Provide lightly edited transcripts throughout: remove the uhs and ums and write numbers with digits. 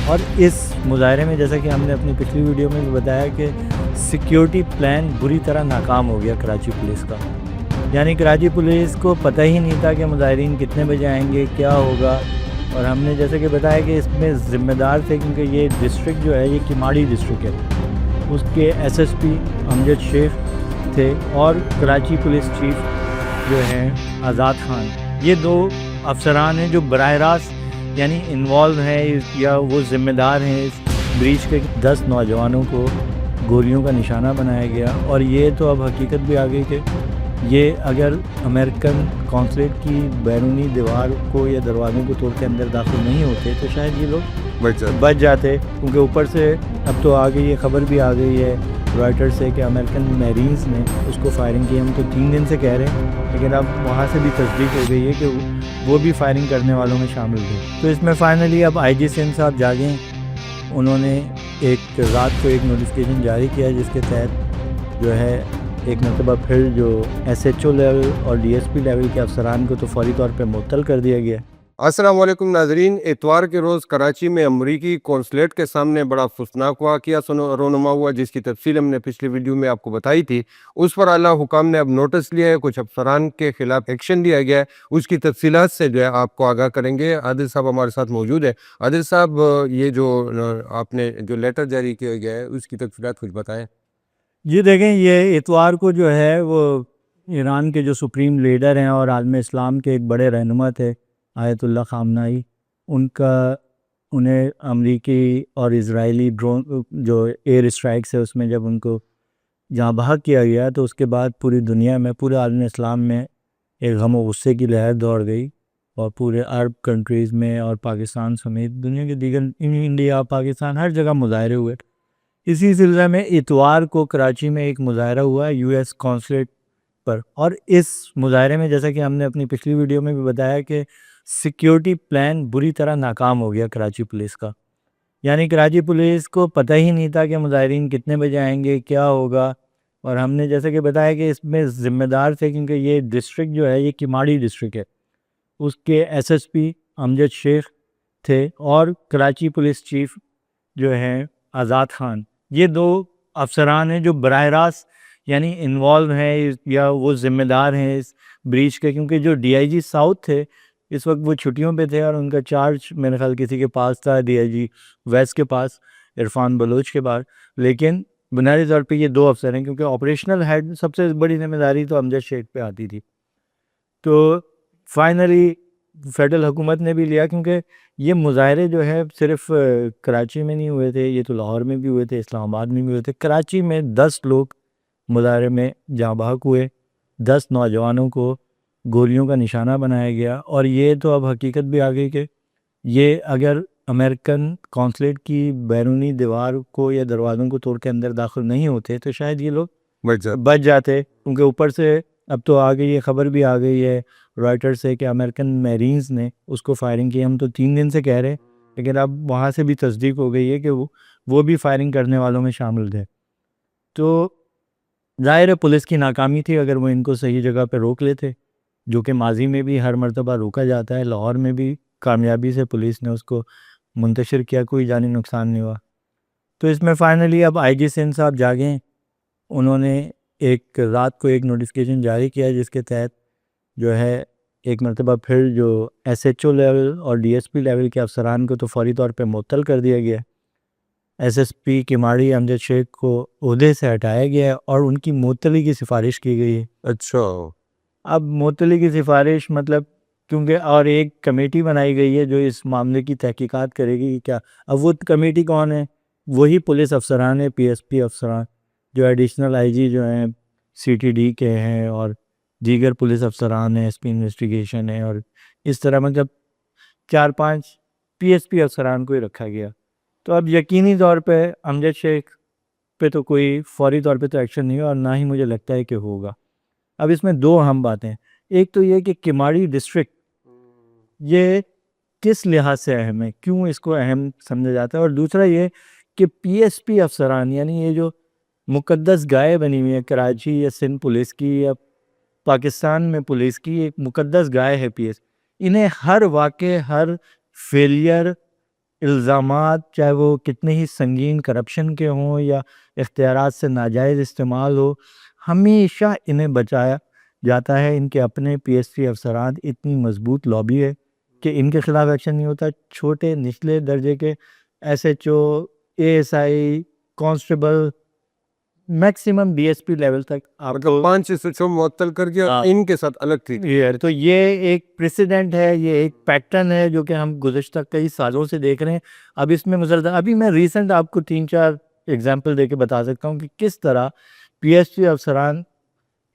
اور اس مظاہرے میں جیسا کہ ہم نے اپنی پچھلی ویڈیو میں بھی بتایا کہ سیکیورٹی پلان بری طرح ناکام ہو گیا کراچی پولیس کا. یعنی کراچی پولیس کو پتہ ہی نہیں تھا کہ مظاہرین کتنے بجے آئیں گے, کیا ہوگا. اور ہم نے جیسے کہ بتایا کہ اس میں ذمہ دار تھے, کیونکہ یہ ڈسٹرکٹ جو ہے یہ کماڑی ڈسٹرکٹ ہے, اس کے ایس ایس پی امجد شیخ تھے اور کراچی پولیس چیف جو ہیں آزاد خان. یہ دو افسران ہیں جو براہ راست یعنی انوالو ہیں یا وہ ذمہ دار ہیں اس بریچ کے. 10 نوجوانوں کو گولیوں کا نشانہ بنایا گیا, اور یہ تو اب حقیقت بھی آ گئی کہ یہ اگر امریکن قونصلیٹ کی بیرونی دیوار کو یا دروازوں کو توڑ کے اندر داخل نہیں ہوتے تو شاید یہ لوگ بچ جاتے. کیونکہ اوپر سے اب تو آ گئی, یہ خبر بھی آ گئی ہے رائٹر سے کہ امریکن میرینز نے اس کو فائرنگ کی. ہم تو 3 دن سے کہہ رہے ہیں, لیکن اب وہاں سے بھی تصدیق ہو گئی ہے کہ وہ بھی فائرنگ کرنے والوں میں شامل تھے. تو اس میں فائنلی اب آئی جی سندھ صاحب جاگیں, انہوں نے ایک رات کو ایک نوٹیفیکیشن جاری کیا جس کے تحت جو ہے ایک مرتبہ پھر جو ایس ایچ او لیول اور ڈی ایس پی لیول کے افسران کو تو فوری طور پہ معطل کر دیا گیا. السلام علیکم ناظرین. اتوار کے روز کراچی میں امریکی قونصلیٹ کے سامنے بڑا افسوسناک واقعہ رونما ہوا, جس کی تفصیل ہم نے پچھلی ویڈیو میں آپ کو بتائی تھی. اس پر اعلیٰ حکام نے اب نوٹس لیا ہے, کچھ افسران کے خلاف ایکشن لیا گیا ہے. اس کی تفصیلات سے جو ہے آپ کو آگاہ کریں گے. عادل صاحب ہمارے ساتھ موجود ہے. عادل صاحب, یہ جو آپ نے جو لیٹر جاری کیا گیا ہے اس کی تفصیلات کچھ بتائیں. جی دیکھیں, یہ اتوار کو جو ہے وہ ایران کے جو سپریم لیڈر ہیں اور عالم اسلام کے ایک بڑے رہنما تھے آیت اللہ خامنائی, انہیں امریکی اور اسرائیلی ڈرون جو ایئر اسٹرائکس ہے اس میں جب ان کو جہاں بحق کیا گیا تو اس کے بعد پوری دنیا میں, پورے عالم اسلام میں ایک غم و غصے کی لہر دوڑ گئی, اور پورے عرب کنٹریز میں اور پاکستان سمیت دنیا کے دیگر انڈیا پاکستان ہر جگہ مظاہرے ہوئے. اسی سلسلے میں اتوار کو کراچی میں ایک مظاہرہ ہوا ہے یو ایس قونصلیٹ پر, اور اس مظاہرے میں جیسا کہ ہم نے اپنی پچھلی ویڈیو میں بھی بتایا کہ سیکیورٹی پلان بری طرح ناکام ہو گیا کراچی پولیس کا. یعنی کراچی پولیس کو پتہ ہی نہیں تھا کہ مظاہرین کتنے بجے آئیں گے, کیا ہوگا. اور ہم نے جیسا کہ بتایا کہ اس میں ذمہ دار تھے, کیونکہ یہ ڈسٹرکٹ جو ہے یہ کماڑی ڈسٹرکٹ ہے, اس کے ایس ایس پی امجد شیخ تھے اور کراچی پولیس چیف جو ہیں آزاد خان. یہ دو افسران ہیں جو براہ راست یعنی انوالو ہیں یا وہ ذمہ دار ہیں اس بریچ کے. کیونکہ جو ڈی آئی جی ساؤتھ تھے اس وقت وہ چھٹیوں پہ تھے, اور ان کا چارج میرے خیال کسی کے پاس تھا, ڈی آئی جی ویسٹ کے پاس عرفان بلوچ کے پاس. لیکن بنیادی طور پہ یہ 2 افسر ہیں, کیونکہ آپریشنل ہیڈ سب سے بڑی ذمہ داری تو امجد شیخ پہ آتی تھی. تو فائنلی فیڈرل حکومت نے بھی لیا, کیونکہ یہ مظاہرے جو ہے صرف کراچی میں نہیں ہوئے تھے, یہ تو لاہور میں بھی ہوئے تھے, اسلام آباد میں بھی ہوئے تھے. کراچی میں 10 لوگ مظاہرے میں جاں بحق ہوئے, 10 نوجوانوں کو گولیوں کا نشانہ بنایا گیا. اور یہ تو اب حقیقت بھی آ گئی کہ یہ اگر امریکن قونصلیٹ کی بیرونی دیوار کو یا دروازوں کو توڑ کے اندر داخل نہیں ہوتے تو شاید یہ لوگ بچ جاتے. کیونکہ اوپر سے اب تو آ گئی, یہ خبر بھی آ گئی ہے رائٹر سے کہ امریکن میرینز نے اس کو فائرنگ کی. ہم تو 3 دن سے کہہ رہے ہیں, لیکن اب وہاں سے بھی تصدیق ہو گئی ہے کہ وہ بھی فائرنگ کرنے والوں میں شامل تھے. تو ظاہر ہے پولیس کی ناکامی تھی, اگر وہ ان کو صحیح جگہ پہ روک لیتے, جو کہ ماضی میں بھی ہر مرتبہ روکا جاتا ہے. لاہور میں بھی کامیابی سے پولیس نے اس کو منتشر کیا, کوئی جانی نقصان نہیں ہوا. تو اس میں فائنلی اب آئی جی سندھ صاحب جاگیں, انہوں نے ایک رات کو ایک نوٹیفیکیشن جاری کیا جس کے تحت جو ہے ایک مرتبہ پھر جو ایس ایچ او لیول اور ڈی ایس پی لیول کے افسران کو تو فوری طور پہ معطل کر دیا گیا. ایس ایس پی کماڑی امجد شیخ کو عہدے سے ہٹایا گیا ہے اور ان کی معطلی کی سفارش کی گئی ہے. اچھا, اب معطلی کی سفارش مطلب کیونکہ اور ایک کمیٹی بنائی گئی ہے جو اس معاملے کی تحقیقات کرے گی کہ کیا. اب وہ کمیٹی کون ہے؟ وہی پولیس افسران ہیں, پی ایس پی افسران جو ایڈیشنل آئی جی جو ہیں سی ٹی ڈی کے ہیں, اور دیگر پولیس افسران ہیں, ایس پی انویسٹیگیشن ہے, اور اس طرح مطلب 4-5 پی ایس پی افسران کو ہی رکھا گیا. تو اب یقینی طور پہ امجد شیخ پہ تو کوئی فوری طور پہ تو ایکشن نہیں ہوا, اور نہ ہی مجھے لگتا ہے کہ ہوگا. اب اس میں 2 اہم باتیں, ایک تو یہ کہ کماڑی ڈسٹرکٹ یہ کس لحاظ سے اہم ہے, کیوں اس کو اہم سمجھا جاتا ہے, اور دوسرا یہ کہ پی ایس پی افسران یعنی یہ جو مقدس گائے بنی ہوئی ہے کراچی یا سندھ پولیس کی یا پاکستان میں پولیس کی, ایک مقدس گائے ہے پی ایس, انہیں ہر واقعے, ہر فیلئر الزامات چاہے وہ کتنے ہی سنگین کرپشن کے ہوں یا اختیارات سے ناجائز استعمال ہو، ہمیشہ انہیں بچایا جاتا ہے۔ ان کے اپنے پی ایس ٹی افسران اتنی مضبوط لابی ہے کہ ان کے خلاف ایکشن نہیں ہوتا۔ چھوٹے نچلے درجے کے S H O, A S I, constable, maximum D S P level تک آپ مطلب کو 5 معطل کر کے ان کے ساتھ الگ تھی۔ تو یہ ایک پریسیڈنٹ ہے، یہ ایک پیٹرن ہے جو کہ ہم گزشتہ کئی سالوں سے دیکھ رہے ہیں۔ اب اس میں مسلسل ابھی میں ریسنٹ آپ کو 3-4 ایگزامپل دے کے بتا سکتا ہوں کہ کس طرح پی ایس ٹی افسران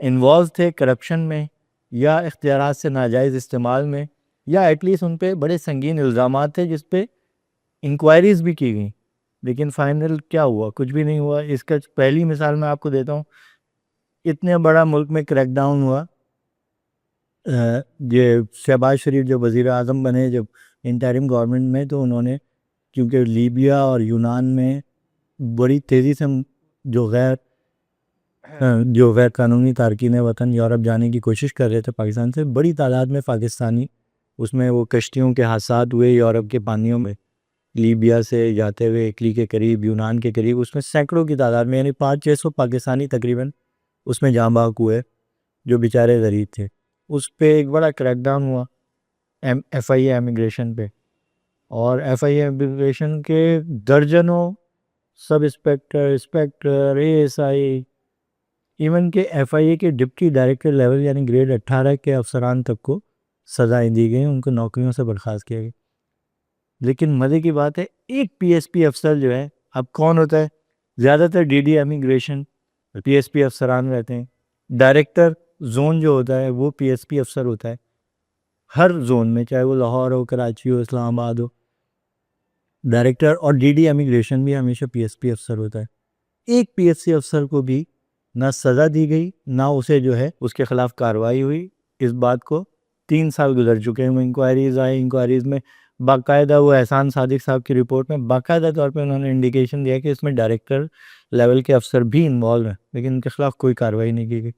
انوالو تھے کرپشن میں یا اختیارات سے ناجائز استعمال میں، یا ایٹ لیسٹ ان پہ بڑے سنگین الزامات تھے جس پہ انکوائریز بھی کی گئیں، لیکن فائنل کیا ہوا؟ کچھ بھی نہیں ہوا۔ اس کا پہلی مثال میں آپ کو دیتا ہوں۔ اتنے بڑا ملک میں کریک ڈاؤن ہوا، یہ شہباز شریف جو وزیر اعظم بنے جب انٹرم گورنمنٹ میں، تو انہوں نے کیونکہ لیبیا اور یونان میں بڑی تیزی سے جو غیر قانونی تارکین وطن یورپ جانے کی کوشش کر رہے تھے پاکستان سے، بڑی تعداد میں پاکستانی اس میں وہ کشتیوں کے حادثات ہوئے یورپ کے پانیوں میں، لیبیا سے جاتے ہوئے اٹلی کے قریب، یونان کے قریب، اس میں سینکڑوں کی تعداد میں، یعنی 500-600 پاکستانی تقریباً اس میں جاں بحق ہوئے جو بیچارے غریب تھے۔ اس پہ ایک بڑا کریک ڈاؤن ہوا ایف آئی اے امیگریشن پہ، اور ایف آئی اے امیگریشن کے درجنوں سب انسپیکٹر، اے ایس آئی، ایون کہ ایف آئی اے کے ڈپٹی ڈائریکٹر لیول یعنی گریڈ 18 کے افسران تک کو سزائیں دی گئیں، ان کو نوکریوں سے برخاست کیا گیا۔ لیکن مزے کی بات ہے، ایک پی ایس پی افسر جو ہے، اب کون ہوتا ہے؟ زیادہ تر D D immigration P S P افسران رہتے ہیں۔ ڈائریکٹر زون جو ہوتا ہے وہ پی ایس پی افسر ہوتا ہے ہر زون میں، چاہے وہ لاہور ہو، کراچی ہو، اسلام آباد ہو، ڈائریکٹر اور ڈی ڈی امیگریشن بھی ہمیشہ پی ایس پی افسر ہوتا ہے۔ ایک پی ایس سی افسر کو بھی نہ سزا دی گئی، نہ اسے جو ہے اس کے خلاف کارروائی ہوئی۔ اس بات کو 3 سال گزر چکے ہیں، انکوائریز آئی، انکوائریز میں باقاعدہ وہ احسان صادق صاحب کی رپورٹ میں باقاعدہ طور پہ انہوں نے انڈیکیشن دیا کہ اس میں ڈائریکٹر لیول کے افسر بھی انوالو ہیں، لیکن ان کے خلاف کوئی کارروائی نہیں کی گئی۔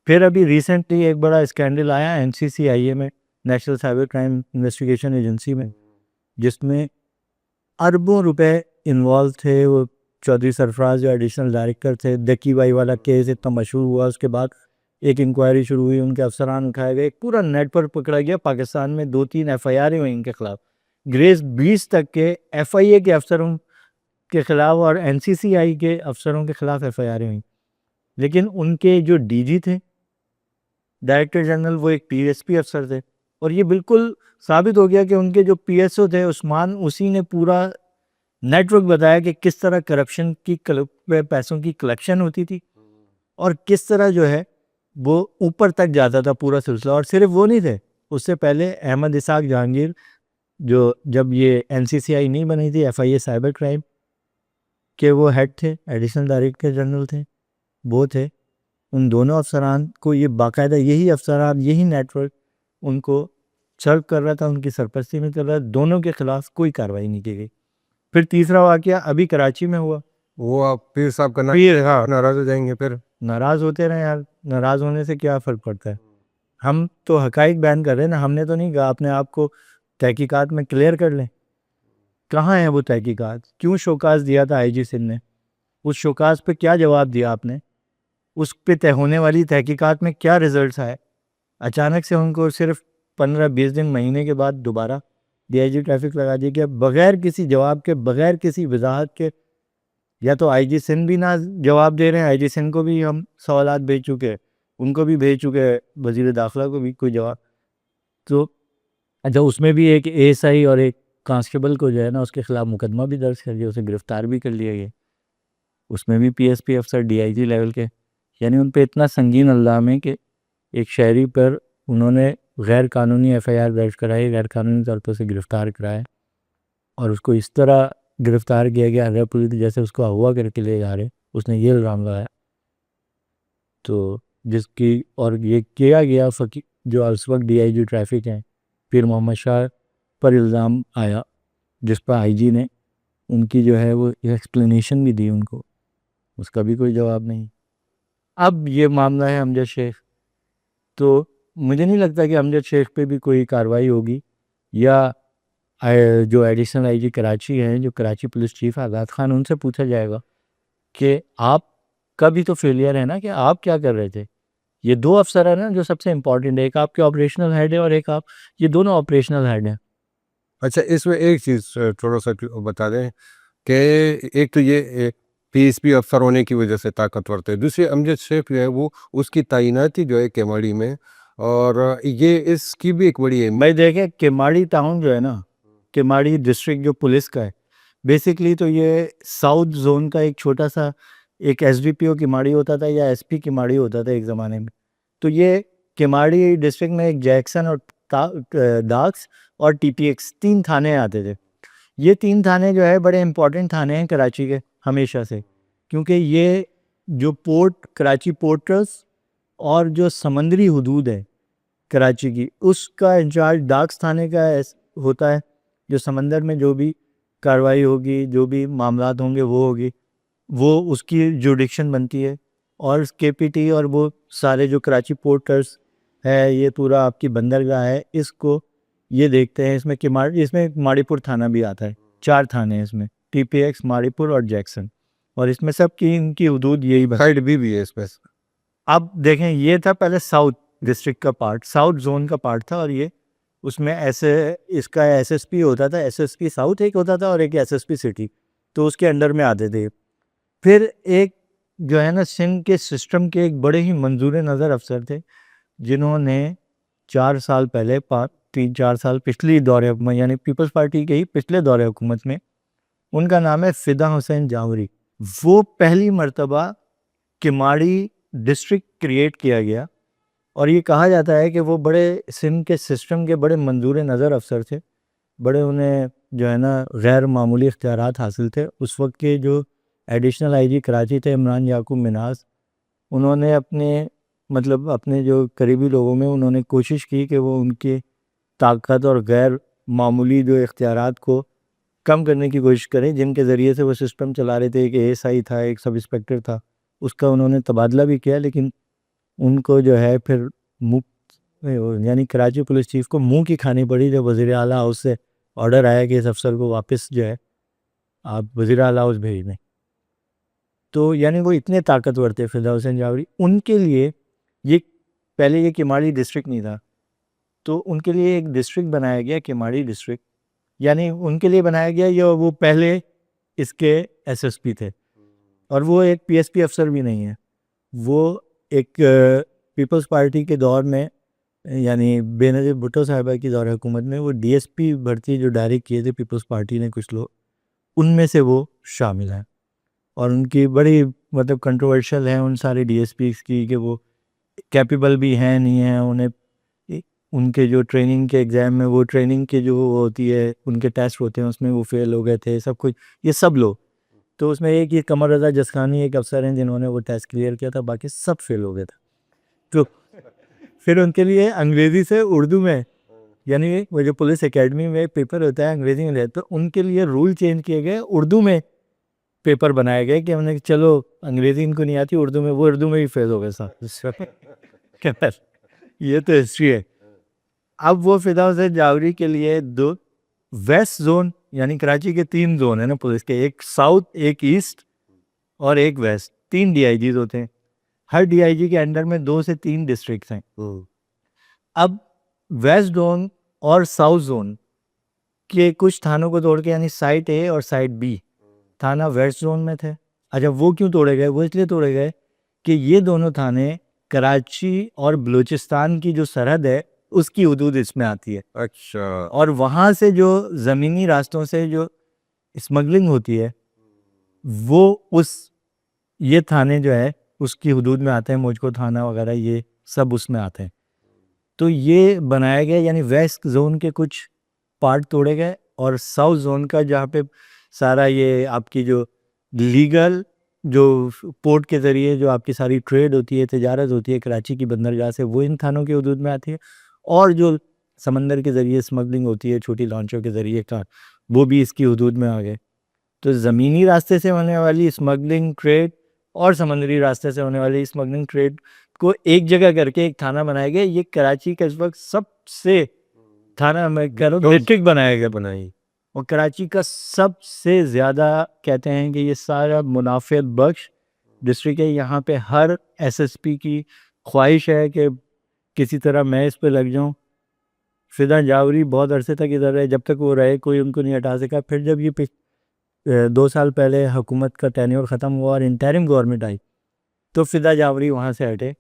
پھر ابھی ریسنٹلی ایک بڑا اسکینڈل آیا این سی سی آئی اے میں، national cyber crime investigation agency میں، جس میں اربوں روپے انوالو تھے۔ وہ چودھری سرفراز جو ایڈیشنل ڈائریکٹر تھے، دکی بائی والا کیس اتنا مشہور ہوا، اس کے بعد ایک انکوائری شروع ہوئی، ان کے افسران اٹھائے گئے، ایک پورا نیٹ ورک پکڑا گیا۔ پاکستان میں 2-3 ایف آئی آر ہوئی ان کے خلاف، گریز 20 تک کے ایف آئی اے کے افسروں کے خلاف اور این سی سی آئی کے افسروں کے خلاف ایف آئی آر ہوئیں، لیکن ان کے جو ڈی جی تھے، ڈائریکٹر جنرل، وہ ایک پی ایس پی افسر تھے، اور یہ بالکل ثابت ہو گیا کہ ان کے جو پی ایس او تھے عثمان، اسی نے پورا نیٹ ورک بتایا کہ کس طرح کرپشن کی پیسوں کی کلیکشن ہوتی تھی، اور کس طرح جو ہے وہ اوپر تک جاتا تھا پورا سلسلہ۔ اور صرف وہ نہیں تھے، اس سے پہلے احمد اسحاق جہانگیر، جو جب یہ این سی سی آئی نہیں بنی تھی، F I A cyber crime کے وہ ہیڈ تھے، ایڈیشنل ڈائریکٹر جنرل تھے، وہ تھے۔ ان دونوں افسران کو یہ باقاعدہ یہی افسران، یہی نیٹ ورک ان کو سرو کر رہا تھا، ان کی سرپرستی میں چل رہا تھا، دونوں کے خلاف کوئی کارروائی نہیں کی گئی۔ پھر تیسرا واقعہ ابھی کراچی میں ہوا۔ وہ آپ پیر صاحب کا ناراض ہو جائیں گے، پھر ناراض ہوتے رہے یار، ناراض ہونے سے کیا فرق پڑتا ہے؟ ہم تو حقائق بیان کر رہے ہیں نا، ہم نے تو نہیں کہا اپنے آپ کو تحقیقات میں کلیئر کر لیں۔ کہاں ہے وہ تحقیقات؟ کیوں شوکاز دیا تھا آئی جی سندھ نے؟ اس شوکاز پہ کیا جواب دیا آپ نے؟ اس پہ طے ہونے والی تحقیقات میں کیا رزلٹس آئے؟ اچانک سے ان کو صرف 15-20 دن، مہینے کے بعد دوبارہ ڈی آئی جی ٹریفک لگا دیا گیا، بغیر کسی جواب کے، بغیر کسی وضاحت کے۔ یا تو آئی جی سندھ بھی نہ جواب دے رہے ہیں، آئی جی سندھ کو بھی ہم سوالات بھیج چکے، ان کو بھی بھیج چکے، وزیر داخلہ کو بھی کوئی جواب۔ تو اچھا، اس میں بھی ایک اے ایس آئی اور ایک کانسٹیبل کو جو ہے نا اس کے خلاف مقدمہ بھی درج کر دیا، اسے گرفتار بھی کر لیا گیا، اس میں بھی پی ایس پی افسر ڈی آئی جی لیول کے۔ یعنی ان پہ اتنا سنگین الزام ہے کہ ایک شہری پر انہوں نے غیر قانونی ایف آئی آر درج کرائی، غیر قانونی طور پر اسے گرفتار کرایا، اور اس کو اس طرح گرفتار کیا گیا حضرت پولیس جیسے اس کو اغوا کر کے لے جا رہے، اس نے یہ الزام لگایا۔ تو جس کی اور یہ کیا گیا جو اس وقت ڈی آئی جی ٹریفک ہیں پیر محمد شاہ پر الزام آیا، جس پر آئی جی نے ان کی جو ہے وہ ایکسپلینیشن بھی دی ان کو، اس کا بھی کوئی جواب نہیں۔ اب یہ معاملہ ہے امجد شیخ، تو مجھے نہیں لگتا کہ امجد شیخ پہ بھی کوئی کارروائی ہوگی، یا جو ایڈیشنل آئی جی کراچی ہیں، جو کراچی پولیس چیف آزاد خان، ان سے پوچھا جائے گا کہ آپ کا بھی تو فیلئر ہے نا، کہ آپ کیا کر رہے تھے. یہ دو افسر ہیں نا جو سب سے امپورٹنٹ ہے، ایک آپ کے آپریشنل ہیڈ ہے اور ایک آپ، یہ دونوں آپریشنل ہیڈ ہیں. اچھا، اس میں ایک چیز تھوڑا سا بتا دیں کہ ایک تو یہ پی ایس پی افسر ہونے کی وجہ سے طاقتور تھے، دوسری امجد شیخ جو ہے وہ اس کی تعیناتی جو ہے کیماڑی میں، اور یہ اس کی بھی ایک بڑی بھائی دیکھیں کیماڑی ٹاؤن جو ہے نا، کیماڑی ڈسٹرکٹ جو پولیس کا ہے، بیسکلی تو یہ ساؤتھ زون کا ایک چھوٹا سا ایک ایس ڈی پی او کیماڑی ہوتا تھا یا ایس پی کیماڑی ہوتا تھا ایک زمانے میں. تو یہ کیماڑی ڈسٹرکٹ میں ایک جیکسن اور ڈاکس اور ٹی پی ایکس 3 تھانے آتے تھے. یہ 3 تھانے جو ہے بڑے امپورٹنٹ تھانے ہیں کراچی کے ہمیشہ سے، کیونکہ یہ جو پورٹ کراچی پورٹ ٹرسٹ اور جو سمندری حدود ہے کراچی کی، اس کا انچارج ڈاکس تھانے کا ہوتا ہے، جو سمندر میں جو بھی کارروائی ہوگی، جو بھی معاملات ہوں گے وہ ہوگی، وہ اس کی جوڈکشن بنتی ہے. اور کے پی ٹی اور وہ سارے جو کراچی پورٹ ٹرسٹ ہے، یہ پورا آپ کی بندرگاہ ہے، اس کو یہ دیکھتے ہیں. اس میں ماڑی پور تھانہ بھی آتا ہے، 4 تھانے ہیں اس میں، ٹی پی ایکس، ماڑی پور اور جیکسن، اور اس میں سب کی ان کی حدود یہی سائڈ بھی ہے اس میں. اب دیکھیں یہ تھا پہلے ساؤتھ ڈسٹرکٹ کا پارٹ، ساؤتھ زون کا پارٹ تھا، اور یہ اس میں ایسے اس کا ایس ایس پی ہوتا تھا، ایس ایس پی ساؤتھ ایک ہوتا تھا اور ایک ایس ایس پی سٹی، تو اس کے انڈر میں آتے تھے. پھر ایک جو ہے نا سندھ کے سسٹم کے ایک بڑے ہی منظور نظر افسر تھے، جنہوں نے 4 سال پہلے 3-4 سال پچھلی دور حکومت یعنی پیپلز پارٹی کے ہی پچھلے دور حکومت میں، ان کا نام ہے فدا حسین جاوری. وہ پہلی مرتبہ کیماڑی ڈسٹرکٹ کریٹ کیا گیا، اور یہ کہا جاتا ہے کہ وہ بڑے سندھ کے سسٹم کے بڑے منظور نظر افسر تھے، بڑے انہیں جو ہے نا غیر معمولی اختیارات حاصل تھے. اس وقت کے جو ایڈیشنل آئی جی کراچی تھے عمران یعقوب مناز، انہوں نے اپنے جو قریبی لوگوں میں انہوں نے کوشش کی کہ وہ ان کی طاقت اور غیر معمولی جو اختیارات کو کم کرنے کی کوشش کریں، جن کے ذریعے سے وہ سسٹم چلا رہے تھے. ایک اے ایس آئی تھا، ایک سب انسپیکٹر تھا، اس کا انہوں نے تبادلہ بھی کیا، لیکن ان کو جو ہے پھر یعنی کراچی پولیس چیف کو منہ کی کھانی پڑی جب وزیر اعلیٰ ہاؤس سے آرڈر آیا کہ اس افسر کو واپس جو ہے آپ وزیر اعلیٰ ہاؤس بھیج دیں. تو یعنی وہ اتنے طاقتور تھے فدا حسین جاوری. ان کے لیے یہ پہلے یہ کیماڑی ڈسٹرکٹ نہیں تھا، تو ان کے لیے ایک ڈسٹرکٹ بنایا گیا کیماڑی ڈسٹرکٹ، یعنی ان کے لیے بنایا گیا، یا وہ پہلے اس کے ایس ایس پی تھے، اور وہ ایک پی ایس پی افسر بھی نہیں ہے. وہ ایک پیپلز پارٹی کے دور میں، یعنی بے نظیر بھٹو صاحبہ کی دور حکومت میں، وہ ڈی ایس پی بھرتی جو ڈائریکٹ کیے تھے پیپلز پارٹی نے کچھ لوگ، ان میں سے وہ شامل ہیں. اور ان کی بڑی کنٹروورشل ہیں ان سارے ڈی ایس پیز کی، کہ وہ کیپیبل بھی ہیں نہیں ہیں، انہیں ان کے جو ٹریننگ کے ایگزام میں، وہ ٹریننگ کے جو ہوتی ہے ان کے ٹیسٹ ہوتے ہیں اس میں وہ فیل ہو گئے تھے، سب کچھ یہ سب لوگ. تو اس میں ایک یہ قمر رضا جسخانی ایک افسر ہیں جنہوں نے وہ ٹیسٹ کلیئر کیا تھا، باقی سب فیل ہو گئے تھے. تو پھر ان کے لیے انگریزی سے اردو میں، یعنی وہ جو پولیس اکیڈمی میں پیپر ہوتا ہے انگریزی میں رہتا، تو ان کے لیے رول چینج کیے گئے، اردو میں پیپر بنائے گئے کہ ہم نے چلو انگریزی ان کو نہیں آتی اردو میں، وہ اردو میں بھی فیل ہو گئے صاحب. یہ تو ہسٹری ہے. اب وہ فدا حسین جاوری کے لیے دو ویسٹ زون، یعنی کراچی کے 3 زون ہیں نا پولیس کے، ایک ساؤتھ، ایک ایسٹ اور ایک ویسٹ، 3 ڈی آئی جیز ہوتے ہیں. ہر ڈی آئی جی کے انڈر میں 2 سے 3 ڈسٹرکٹس ہیں. اب ویسٹ زون اور ساؤتھ زون کے کچھ تھانوں کو توڑ کے، یعنی سائٹ اے اور سائٹ بی تھانہ ویسٹ زون میں تھے. اچھا وہ کیوں توڑے گئے؟ وہ اس لیے توڑے گئے کہ یہ دونوں تھانے کراچی اور بلوچستان کی جو سرحد ہے اس کی حدود اس میں آتی ہے. اچھا. اور وہاں سے جو زمینی راستوں سے جو اسمگلنگ ہوتی ہے وہ یہ تھانے جو ہے اس کی حدود میں آتے ہیں، موجکو تھانہ وغیرہ یہ سب اس میں آتے ہیں. تو یہ بنایا گیا، یعنی ویسٹ زون کے کچھ پارٹ توڑے گئے، اور ساؤتھ زون کا جہاں پہ سارا یہ آپ کی جو لیگل جو پورٹ کے ذریعے جو آپ کی ساری ٹریڈ ہوتی ہے، تجارت ہوتی ہے کراچی کی بندرگاہ سے، وہ ان تھانوں کی حدود میں آتی ہے. اور جو سمندر کے ذریعے اسمگلنگ ہوتی ہے چھوٹی لانچوں کے ذریعے کا، وہ بھی اس کی حدود میں آ گئے. تو زمینی راستے سے ہونے والی اسمگلنگ ٹریڈ اور سمندری راستے سے ہونے والی اسمگلنگ ٹریڈ کو ایک جگہ کر کے ایک تھانہ بنایا گیا. یہ کراچی کا اس وقت سب سے تھانہ میں کہہ رہا ہوں ڈسٹرکٹ بنایا گیا. بنائی. اور کراچی کا سب سے زیادہ کہتے ہیں کہ یہ سارا منافعت بخش ڈسٹرکٹ ہے. یہاں پہ ہر ایس ایس پی کی خواہش ہے کہ کسی طرح میں اس پہ لگ جاؤں. فدا جاوری بہت عرصے تک ادھر رہے, جب تک وہ رہے کوئی ان کو نہیں ہٹا سکا. پھر جب یہ 2 سال پہلے حکومت کا ٹینیور ختم ہوا اور انٹرم گورنمنٹ آئی تو فدا جاوری وہاں سے ہٹے.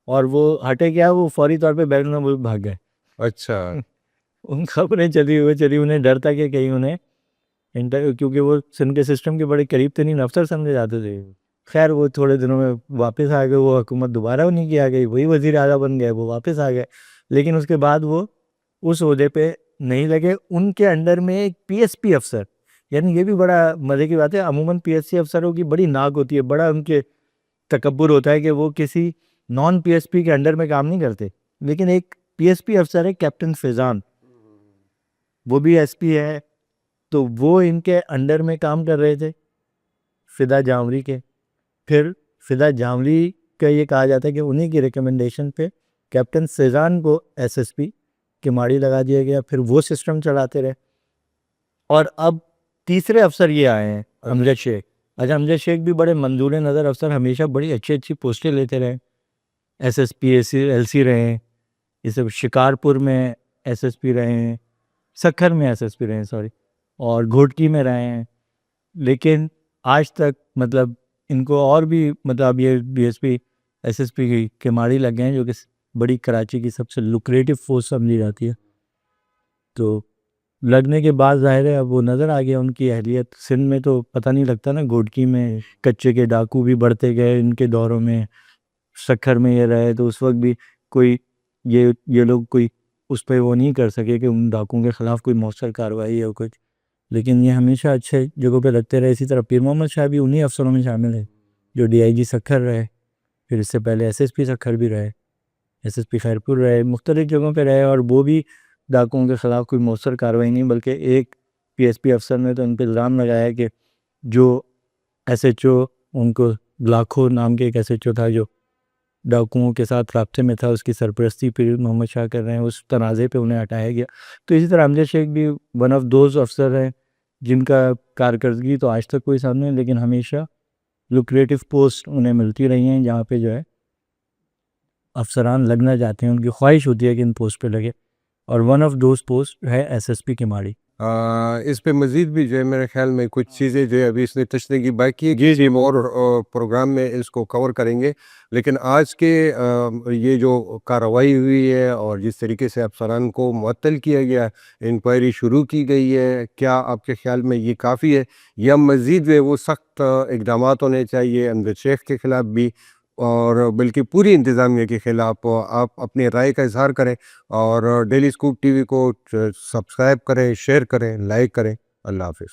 اور وہ ہٹے کیا, وہ فوری طور پہ بیرون ملک بھاگ گئے. اچھا. ان خبریں چلی انہیں ڈر تھا کہ کہیں انہیں کیونکہ وہ سندھ کے سسٹم کے بڑے قریب ترین افسر سمجھے جاتے تھے. خیر وہ تھوڑے دنوں میں واپس آ گئے, وہ حکومت دوبارہ انہیں کی آ گئی, وہی وزیر اعلیٰ بن گئے, وہ واپس آ گئے. لیکن اس کے بعد وہ اس عہدے پہ نہیں لگے. ان کے انڈر میں ایک پی ایس پی افسر, یعنی یہ بھی بڑا مزے کی بات ہے, عموماً پی ایس سی افسروں کی بڑی ناک ہوتی ہے, بڑا ان کے تکبر ہوتا ہے کہ وہ کسی نان پی ایس پی کے انڈر میں کام نہیں کرتے. لیکن ایک پی ایس پی افسر ہے کیپٹن فیضان, وہ بھی ایس پی ہے, تو وہ ان کے انڈر میں کام کر رہے تھے فدا جاوری کے. پھر فدا جاوری کا یہ کہا جاتا ہے کہ انہیں کی ریکمنڈیشن پہ کیپٹن فیضان کو ایس ایس پی کماڑی لگا دیا گیا. پھر وہ سسٹم چلاتے رہے. اور اب تیسرے افسر یہ آئے ہیں امجد شیخ. اچھا, امجد شیخ بھی بڑے منظور نظر افسر, ہمیشہ بڑی اچھی پوسٹیں لیتے رہے, S S P L C رہے ہیں, یہ سب شکارپور میں ایس ایس پی رہے ہیں, سکھر میں ایس ایس پی رہے ہیں سوری, اور گھوٹکی میں رہے ہیں. لیکن آج تک مطلب ان کو اور بھی مطلب یہ B S P S S پی کی کماڑی لگ گئے ہیں, جو کہ بڑی کراچی کی سب سے لوکریٹو فورس سمجھی جاتی ہے. تو لگنے کے بعد ظاہر ہے اب وہ نظر آ گیا ان کی اہلیت. سندھ میں تو پتہ نہیں لگتا نا, گھوٹکی میں کچے کے ڈاکو بھی بڑھتے گئے ان کے دوروں میں, سکھر میں یہ رہے تو اس وقت بھی کوئی یہ لوگ کوئی اس پہ وہ نہیں کر سکے کہ ان ڈاکوؤں کے خلاف کوئی مؤثر کارروائی یا کچھ. لیکن یہ ہمیشہ اچھے جگہوں پہ لگتے رہے. اسی طرح پیر محمد شاہ بھی انہی افسروں میں شامل ہے جو ڈی آئی جی سکھر رہے, پھر اس سے پہلے ایس ایس پی سکھر بھی رہے, ایس ایس پی خیرپور رہے, مختلف جگہوں پہ رہے. اور وہ بھی ڈاکوؤں کے خلاف کوئی مؤثر کارروائی نہیں, بلکہ ایک پی ایس پی افسر نے تو ان پہ الزام لگایا کہ جو ایس ایچ او ان کو لاکھوں نام کے ایک ایس ایچ او تھا جو ڈاکوؤں کے ساتھ رابطے میں تھا, اس کی سرپرستی پیر محمد شاہ کر رہے ہیں, اس تنازع پہ انہیں ہٹایا گیا. تو اسی طرح امجد شیخ بھی ون آف دوز افسر ہیں جن کا کارکردگی تو آج تک کوئی سامنے, لیکن ہمیشہ لوکریٹو پوسٹ انہیں ملتی رہی ہیں جہاں پہ جو ہے افسران لگنا چاہتے ہیں, ان کی خواہش ہوتی ہے کہ ان پوسٹ پہ لگے. اور ون آف دوز پوسٹ ہے ایس ایس پی کماڑی. اس پہ مزید بھی جو ہے میرے خیال میں کچھ چیزیں جو ہے ابھی اس نے تشریح کی باقی ہے, جی اور پروگرام میں اس کو کور کریں گے. لیکن آج کے یہ جو کارروائی ہوئی ہے اور جس طریقے سے افسران کو معطل کیا گیا, انکوائری شروع کی گئی ہے, کیا آپ کے خیال میں یہ کافی ہے یا مزید وہ سخت اقدامات ہونے چاہیے امجد شیخ کے خلاف بھی اور بلکہ پوری انتظامیہ کے خلاف؟ آپ اپنی رائے کا اظہار کریں اور ڈیلی اسکوپ ٹی وی کو سبسکرائب کریں, شیئر کریں, لائک کریں. اللہ حافظ.